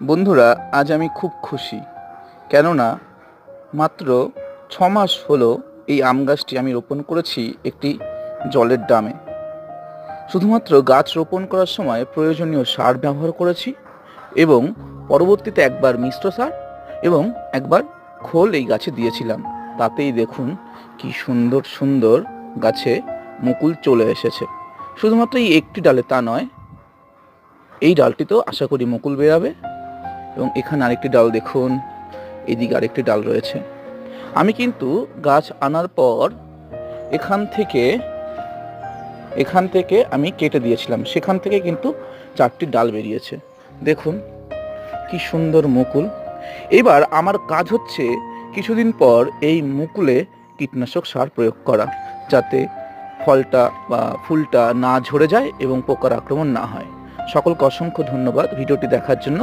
বন্ধুরা, আজ আমি খুব খুশি। কেননা মাত্র 6 মাস হলো এই আম গাছটি আমি রোপণ করেছি একটি জলের ড্রামে। শুধুমাত্র গাছ রোপণ করার সময় প্রয়োজনীয় সার ব্যবহার করেছি এবং পরবর্তীতে একবার মিশ্র সার এবং একবার খোল এই গাছে দিয়েছিলাম। তাতেই দেখুন কি সুন্দর সুন্দর গাছে মুকুল চলে এসেছে। শুধুমাত্র এই একটি ডালে তা নয়, এই ডালটিতেও আশা করি মুকুল বেরাবে। এবং এখানে আরেকটি ডাল দেখুন, এদিকে আরেকটি ডাল রয়েছে। আমি কিন্তু গাছ আনার পর এখান থেকে আমি কেটে দিয়েছিলাম, সেখান থেকে কিন্তু 4টি ডাল বেরিয়েছে। দেখুন কি সুন্দর মুকুল। এবার আমার কাজ হচ্ছে কিছুদিন পর এই মুকুলে কীটনাশক সার প্রয়োগ করা, যাতে ফলটা বা ফুলটা না ঝরে যায় এবং পোকার আক্রমণ না হয়। সকলকে অসংখ্য ধন্যবাদ ভিডিওটি দেখার জন্য।